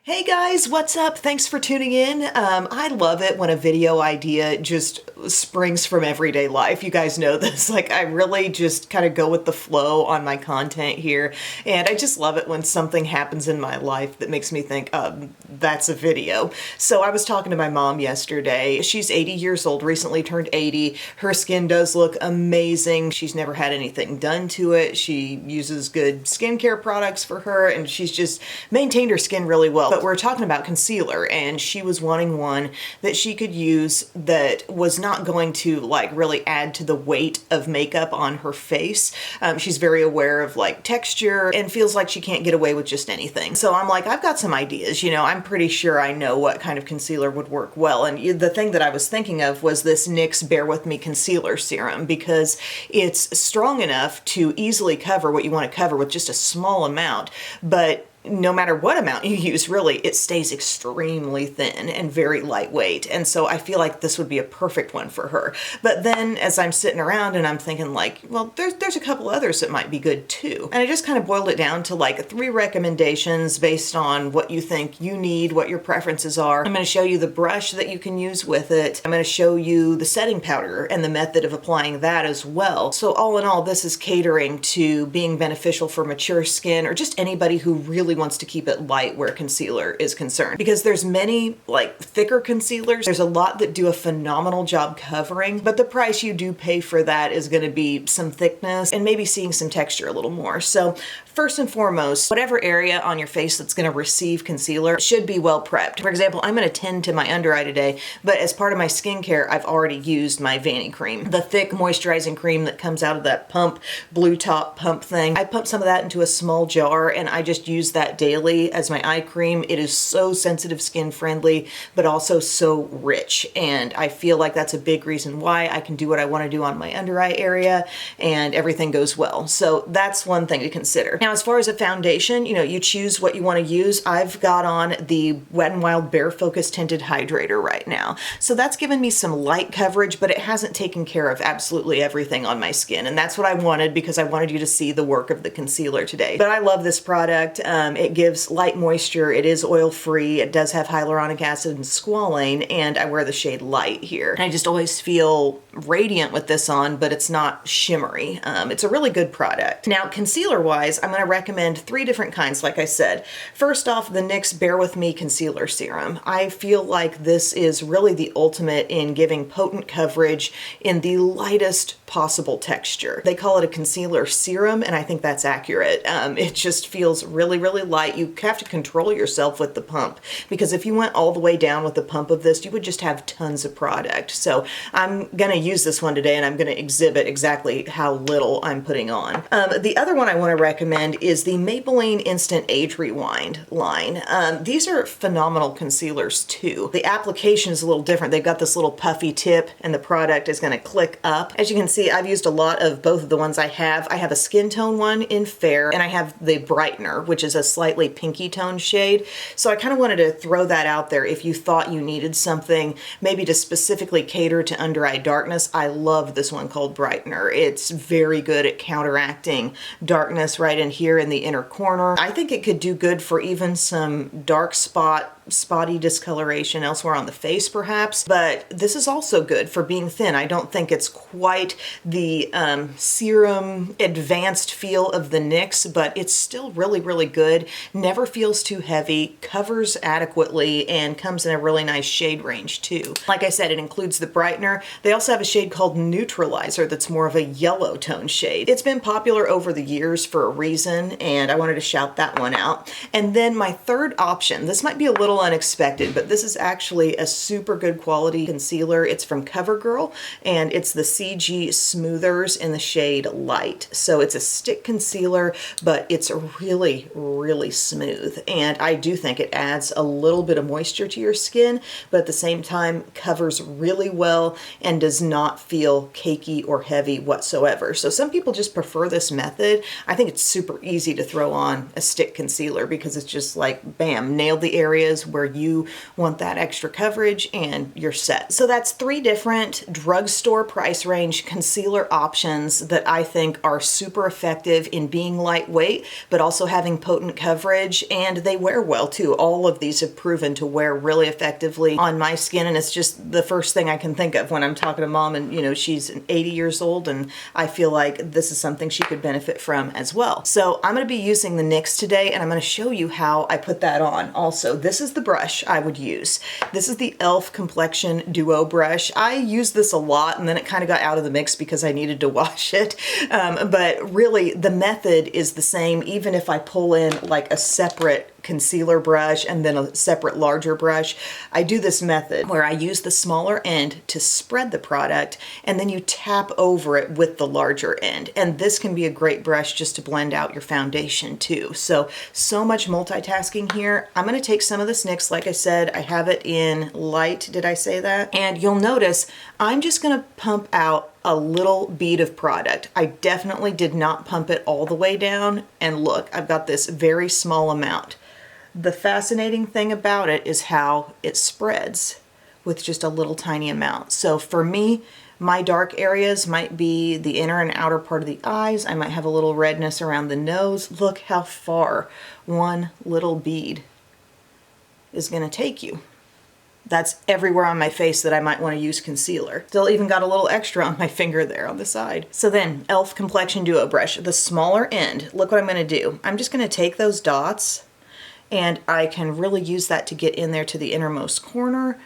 Hey guys, what's up? Thanks for tuning in. I love it when a video idea just springs from everyday life. You guys know this. Like, I really just kind of go with the flow on my content here. And I just love it when something happens in my life that makes me think, that's a video. So I was talking to my mom yesterday. She's 80 years old, recently turned 80. Her skin does look amazing. She's never had anything done to it. She uses good skincare products for her, and she's just maintained her skin really well. But we're talking about concealer, and she was wanting one that she could use that was not going to like really add to the weight of makeup on her face. She's very aware of like texture and feels like she can't get away with just anything. So I'm like, I've got some ideas, you know, I'm pretty sure I know what kind of concealer would work well. And the thing that I was thinking of was this NYX Bear With Me Concealer Serum, because it's strong enough to easily cover what you want to cover with just a small amount, but no matter what amount you use, really, it stays extremely thin and very lightweight. And so I feel like this would be a perfect one for her. But then as I'm sitting around and I'm thinking like, well, there's a couple others that might be good too. And I just kind of boiled it down to like 3 recommendations based on what you think you need, what your preferences are. I'm going to show you the brush that you can use with it. I'm going to show you the setting powder and the method of applying that as well. So all in all, this is catering to being beneficial for mature skin or just anybody who really wants to keep it light where concealer is concerned, because there's many like thicker concealers. There's a lot that do a phenomenal job covering, but the price you do pay for that is going to be some thickness and maybe seeing some texture a little more. So first and foremost, whatever area on your face that's going to receive concealer should be well prepped. For example, I'm going to tend to my under eye today, but as part of my skincare, I've already used my Vanny cream, the thick moisturizing cream that comes out of that pump, blue top pump thing. I pump some of that into a small jar and I just use that daily as my eye cream. It is so sensitive skin friendly, but also so rich. And I feel like that's a big reason why I can do what I want to do on my under eye area and everything goes well. So that's one thing to consider. Now, as far as a foundation, you know, you choose what you want to use. I've got on the Wet n Wild Bare Focus Tinted Hydrator right now. So that's given me some light coverage, but it hasn't taken care of absolutely everything on my skin. And that's what I wanted because I wanted you to see the work of the concealer today. But I love this product. It gives light moisture. It is oil-free. It does have hyaluronic acid and squalane, and I wear the shade Light here. And I just always feel radiant with this on, but it's not shimmery. It's a really good product. Now, concealer-wise, I'm going to recommend 3 different kinds, like I said. First off, the NYX Bear With Me Concealer Serum. I feel like this is really the ultimate in giving potent coverage in the lightest possible texture. They call it a concealer serum, and I think that's accurate. It just feels really, really light. You have to control yourself with the pump, because if you went all the way down with the pump of this, you would just have tons of product. So I'm going to use this one today and I'm going to exhibit exactly how little I'm putting on. The other one I want to recommend is the Maybelline Instant Age Rewind line. These are phenomenal concealers too. The application is a little different. They've got this little puffy tip and the product is going to click up. As you can see, I've used a lot of both of the ones I have. I have a skin tone one in Fair, and I have the Brightener, which is a slightly pinky tone shade. So I kind of wanted to throw that out there if you thought you needed something maybe to specifically cater to under eye darkness. I love this one called Brightener. It's very good at counteracting darkness right in here in the inner corner. I think it could do good for even some dark spotty discoloration elsewhere on the face perhaps, but this is also good for being thin. I don't think it's quite the serum advanced feel of the NYX, but it's still really, really good. Never feels too heavy, covers adequately, and comes in a really nice shade range too. Like I said, it includes the Brightener. They also have a shade called Neutralizer that's more of a yellow tone shade. It's been popular over the years for a reason, and I wanted to shout that one out. And then my third option, this might be a little unexpected, but this is actually a super good quality concealer. It's from CoverGirl, and it's the CG Smoothers in the shade Light. So it's a stick concealer, but it's really, really smooth. And I do think it adds a little bit of moisture to your skin, but at the same time covers really well and does not feel cakey or heavy whatsoever. So some people just prefer this method. I think it's super easy to throw on a stick concealer because it's just like, bam, nailed the areas where you want that extra coverage and you're set. So that's 3 different drugstore price range concealer options that I think are super effective in being lightweight, but also having potent coverage, and they wear well too. All of these have proven to wear really effectively on my skin, and it's just the first thing I can think of when I'm talking to mom, and you know, she's 80 years old, and I feel like this is something she could benefit from as well. So I'm going to be using the NYX today, and I'm going to show you how I put that on. Also, this is the brush I would use. This is the e.l.f. Complexion Duo brush. I use this a lot, and then it kind of got out of the mix because I needed to wash it. But really, the method is the same, even if I pull in like a separate concealer brush and then a separate larger brush. I do this method where I use the smaller end to spread the product, and then you tap over it with the larger end. And this can be a great brush just to blend out your foundation too. So much multitasking here. I'm going to take some of this NYX, like I said, I have it in light, did I say that? And you'll notice I'm just going to pump out a little bead of product. I definitely did not pump it all the way down, and look, I've got this very small amount. The fascinating thing about it is how it spreads with just a little tiny amount. So for me, my dark areas might be the inner and outer part of the eyes. I might have a little redness around the nose. Look how far one little bead is going to take you. That's everywhere on my face that I might want to use concealer. Still even got a little extra on my finger there on the side. So then, e.l.f. Complexion Duo Brush, the smaller end. Look what I'm going to do. I'm just going to take those dots, and I can really use that to get in there to the innermost corner.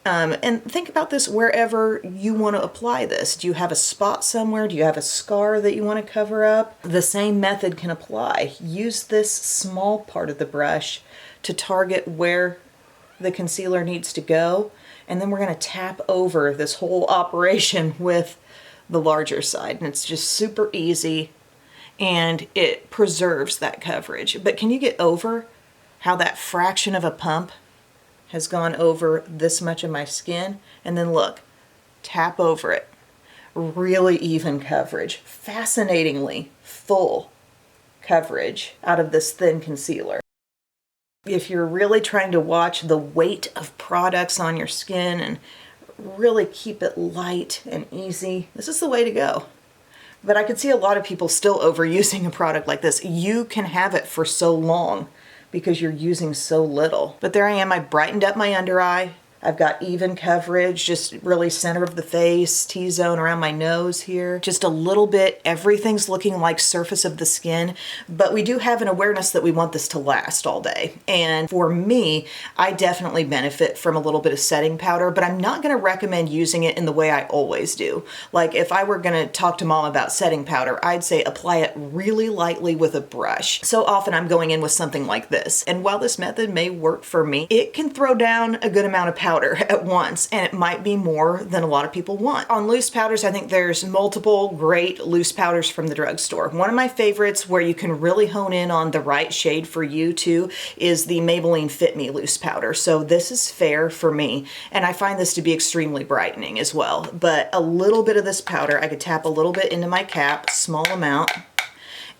And think about this wherever you want to apply this. Do you have a spot somewhere? Do you have a scar that you want to cover up? The same method can apply. Use this small part of the brush to target where the concealer needs to go, and then we're going to tap over this whole operation with the larger side, and it's just super easy, and it preserves that coverage. But can you get over how that fraction of a pump has gone over this much of my skin? And then look, tap over it. Really even coverage. Fascinatingly full coverage out of this thin concealer. If you're really trying to watch the weight of products on your skin and really keep it light and easy, this is the way to go. But I could see a lot of people still overusing a product like this. You can have it for so long because you're using so little. But there I am, I brightened up my under eye. I've got even coverage, just really center of the face, T-zone around my nose here. Just a little bit, everything's looking like surface of the skin, but we do have an awareness that we want this to last all day. And for me, I definitely benefit from a little bit of setting powder, but I'm not gonna recommend using it in the way I always do. Like if I were gonna talk to mom about setting powder, I'd say apply it really lightly with a brush. So often I'm going in with something like this. And while this method may work for me, it can throw down a good amount of powder at once, and it might be more than a lot of people want. On loose powders, I think there's multiple great loose powders from the drugstore. One of my favorites where you can really hone in on the right shade for you too is the Maybelline Fit Me loose powder. So this is fair for me, and I find this to be extremely brightening as well. But a little bit of this powder, I could tap a little bit into my cap, small amount.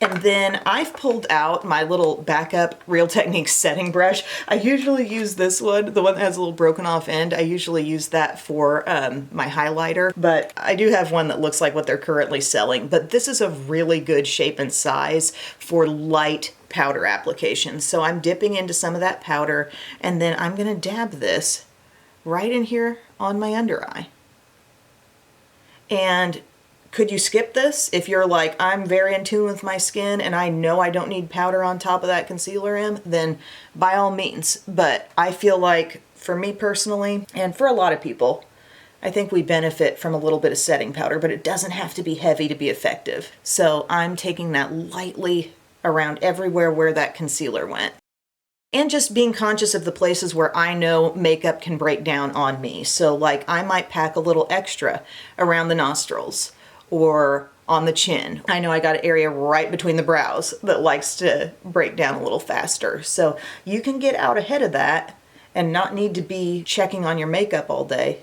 And then I've pulled out my little backup Real Techniques setting brush. I usually use this one, the one that has a little broken off end. I usually use that for my highlighter, but I do have one that looks like what they're currently selling. But this is a really good shape and size for light powder applications. So I'm dipping into some of that powder, and then I'm gonna dab this right in here on my under eye. And could you skip this? If you're like, I'm very in tune with my skin and I know I don't need powder on top of that concealer M, then by all means. But I feel like for me personally, and for a lot of people, I think we benefit from a little bit of setting powder, but it doesn't have to be heavy to be effective. So I'm taking that lightly around everywhere where that concealer went. And just being conscious of the places where I know makeup can break down on me. So like I might pack a little extra around the nostrils, or on the chin. I know I got an area right between the brows that likes to break down a little faster. So you can get out ahead of that and not need to be checking on your makeup all day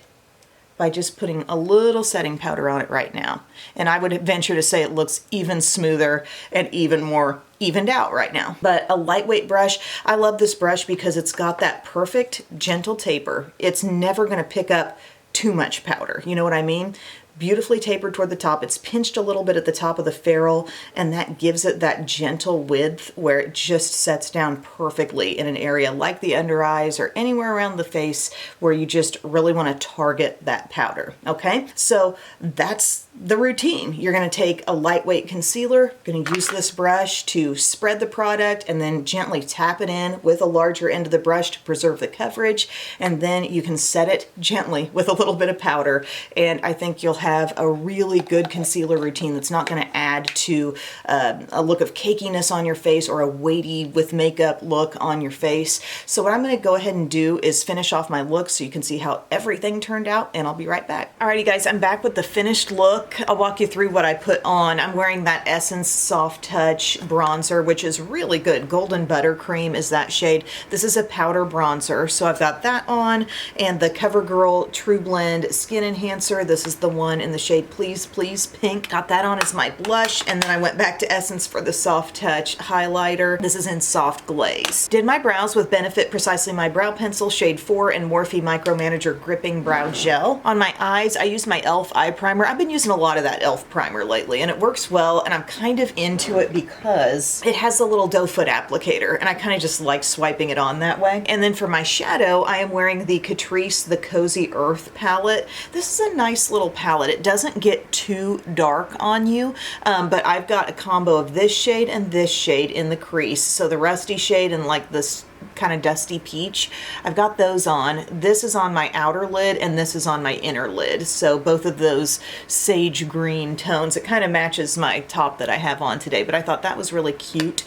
by just putting a little setting powder on it right now. And I would venture to say it looks even smoother and even more evened out right now. But a lightweight brush, I love this brush because it's got that perfect gentle taper. It's never gonna pick up too much powder, you know what I mean? beautifully tapered toward the top. It's pinched a little bit at the top of the ferrule, and that gives it that gentle width where it just sets down perfectly in an area like the under eyes or anywhere around the face where you just really want to target that powder. Okay, so that's the routine. You're going to take a lightweight concealer, going to use this brush to spread the product and then gently tap it in with a larger end of the brush to preserve the coverage, and then you can set it gently with a little bit of powder, and I think you'll have a really good concealer routine that's not going to add to a look of cakiness on your face or a weighty with makeup look on your face. So what I'm going to go ahead and do is finish off my look so you can see how everything turned out, and I'll be right back. Alrighty guys, I'm back with the finished look. I'll walk you through what I put on. I'm wearing that Essence Soft Touch bronzer, which is really good. Golden Buttercream is that shade. This is a powder bronzer, so I've got that on, and the CoverGirl True Blend Skin Enhancer. This is the one in the shade Please Please Pink. Got that on as my blush, and then I went back to Essence for the Soft Touch highlighter. This is in Soft Glaze. Did my brows with Benefit Precisely My Brow Pencil shade 4 and Morphe Micromanager Gripping Brow Gel. On my eyes, I used my e.l.f. eye primer. I've been using a lot of that e.l.f. primer lately, and it works well, and I'm kind of into it because it has a little doe foot applicator, and I kind of just like swiping it on that way. And then for my shadow, I am wearing the Catrice The Cozy Earth palette. This is a nice little palette. It doesn't get too dark on you, but I've got a combo of this shade and this shade in the crease. So the rusty shade and like this kind of dusty peach, I've got those on. This is on my outer lid and this is on my inner lid. So both of those sage green tones, it kind of matches my top that I have on today, but I thought that was really cute.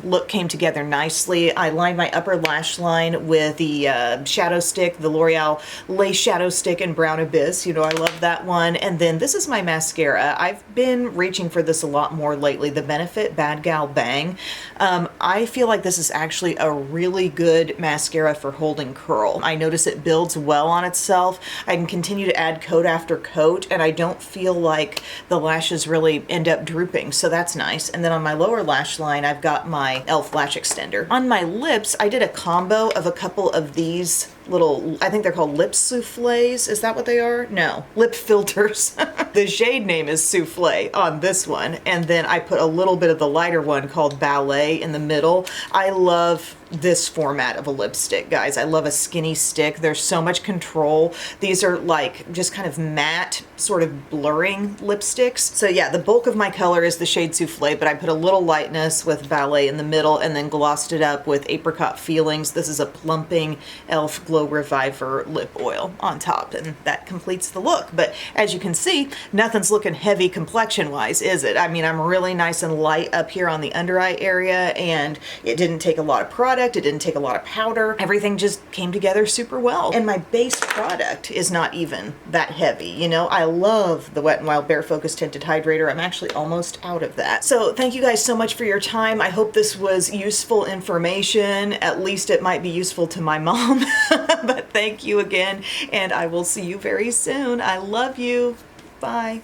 Look came together nicely. I lined my upper lash line with the shadow stick, the L'Oreal Lace Shadow Stick in Brown Abyss. You know, I love that one. And then this is my mascara. I've been reaching for this a lot more lately, the Benefit Bad Gal Bang. I feel like this is actually a really good mascara for holding curl. I notice it builds well on itself. I can continue to add coat after coat, and I don't feel like the lashes really end up drooping, so that's nice. And then on my lower lash line, I've got my e.l.f. lash extender. On my lips, I did a combo of a couple of these little, I think they're called lip souffles. Is that what they are? No, lip filters. The shade name is Souffle on this one. And then I put a little bit of the lighter one called Ballet in the middle. I love this format of a lipstick, guys. I love a skinny stick. There's so much control. These are like just kind of matte, sort of blurring lipsticks. So yeah, the bulk of my color is the shade Souffle, but I put a little lightness with Ballet in the middle and then glossed it up with Apricot Feelings. This is a plumping e.l.f. Glow Reviver lip oil on top, and that completes the look. But as you can see, nothing's looking heavy complexion-wise, is it? I mean, I'm really nice and light up here on the under eye area, and it didn't take a lot of product. It didn't take a lot of powder. Everything just came together super well. And my base product is not even that heavy. You know, I love the Wet n Wild Bare Focus Tinted Hydrator. I'm actually almost out of that. So thank you guys so much for your time. I hope this was useful information. At least it might be useful to my mom. But thank you again, and I will see you very soon. I love you. Bye.